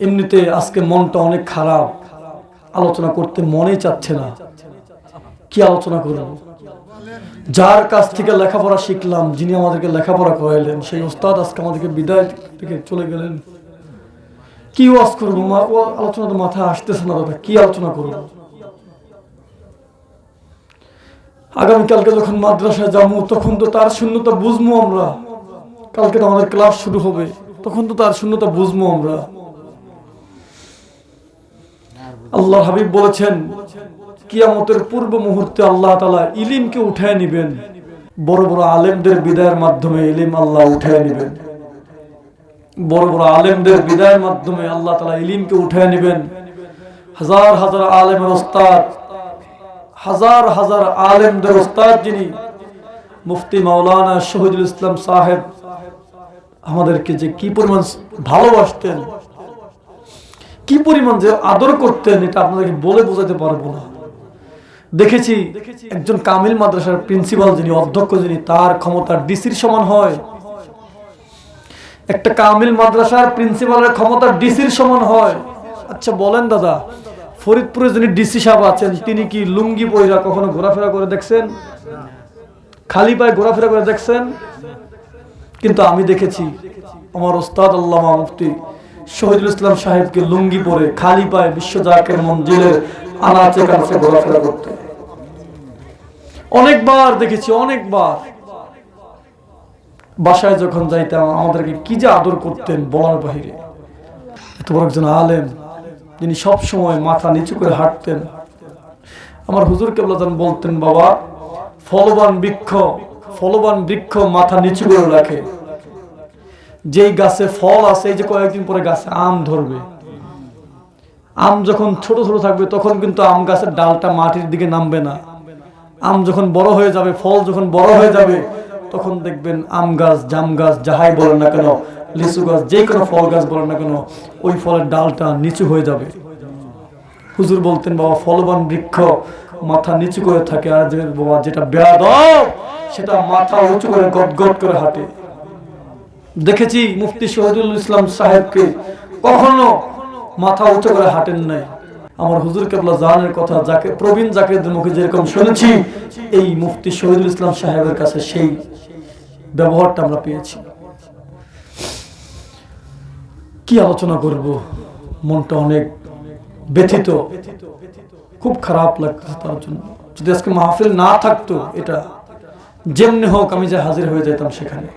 এমনিতে আজকে মনটা অনেক খারাপ, আলোচনা করতে মনে চাচ্ছে না। কি আলোচনা করব? যার কাছ থেকে লেখাপড়া শিখলাম, যিনি আমাদেরকে লেখাপড়া করাইলেন, সেই ওস্তাদ আজকে আমাদেরকে বিদায় থেকে চলে গেলেন। কি ওয়াজ করবো? আলোচনা তো মাথায় আসতেছে না দাদা, কি আলোচনা করব? আগামীকালকে যখন মাদ্রাসায় যাবো তখন তো তার শূন্যতা বুঝবো আমরা। কালকে তো আমাদের ক্লাস শুরু হবে, তখন তো তার শূন্যতা বুঝবো আমরা। আল্লাহ হাবিব বলেছেন, কিয়ামতের পূর্ব মুহূর্তে আল্লাহ তাআলা ইলমকে উঠায় নিবেন। বড় বড় আলেমদের বিদায়ের মাধ্যমে ইলম আল্লাহ উঠায় নিবেন। বড় বড় আলেমদের বিদায়ের মাধ্যমে আল্লাহ তাআলা ইলমকে উঠায় নিবেন। হাজার হাজার আলেমের ওস্তাদ, হাজার হাজার আলেমদের ওস্তাদ যিনি মুফতি মাওলানা শহীদুল ইসলাম সাহেব, আমাদেরকে যে কি পরিমাণ ভালোবাসতেন, কি পরিমাণ যে আদর করতেন, এটা আপনাদেরকে বলে বোঝাতে পারবো না। দেখেছি একজন কামিল মাদ্রাসার প্রিন্সিপাল যিনি, অধ্যক্ষ যিনি, তার ক্ষমতা ডিসির সমান হয়। একটা কামিল মাদ্রাসার প্রিন্সিপালের ক্ষমতা ডিসির সমান হয়। আচ্ছা বলেন দাদা, ফরিদপুরে যিনি ডিসি সাহেব আছেন, তিনি কি লুঙ্গি পয়রা কখনো ঘোরাফেরা করে দেখছেন? খালি পায়ে ঘোরাফেরা করে দেখছেন? কিন্তু আমি দেখেছি আমার ওস্তাদ আল্লামা মুফতি শহীদুল ইসলাম সাহেবকে লুঙ্গি পরে খালি পায়ে বিশ্ব জাকের মঞ্জিলের আনাচে কানাচে ঘোরাফেরা করতে অনেকবার দেখেছি, অনেকবার। বাসায় যখন যাইতাম আমাদেরকে কি যে আদর করতেন বলার বাহিরে। এত বড় একজন আলেম যিনি সব সময় মাথা নিচু করে হাঁটতেন। আমার হুজুর কেবলাজান বলতেন, বাবা, ফলবান বৃক্ষ মাথা নিচু করে রাখে। যেই গাছে ফল আছে, এই যে কয়েকদিন পরে গাছে আম ধরবে, আম যখন ছোট ছোট থাকবে তখন কিন্তু আম গাছের ডালটা মাটির দিকে নামবে না। আম যখন বড় হয়ে যাবে, ফল যখন বড় হয়ে যাবে, তখন দেখবেন আম গাছ, জাম গাছ, যাহাই বলেন না কেন, লিচু গাছ, যে কোনো ফল গাছ বলেন না কেন, ওই ফলের ডালটা নিচু হয়ে যাবে। হুজুর বলতেন, বাবা, ফলবান বৃক্ষ মাথা নিচু করে থাকে, আর বাবা যেটা বেয়াদব সেটা মাথা উঁচু করে গদগদ করে হাঁটে। দেখেছি মুফতি শহীদুল ইসলাম সাহেবকে কখনো মাথা উঁচু করে হাঁটেন নাই। আমার হুজুর কেবলা জানের কথা, যাকে প্রবীণ জাকিরদের মুখে যেরকম শুনেছি, এই মুফতি শহীদুল ইসলাম সাহেবের কাছে সেই ব্যবহারটা আমরা পেয়েছি। কি আলোচনা করব? মনটা অনেক ব্যথিত, খুব খারাপ লাগছে তার জন্য। যদি আজকে মাহফিল না থাকতো, এটা যেমনি হোক আমি যে হাজির হয়ে যেতাম সেখানে।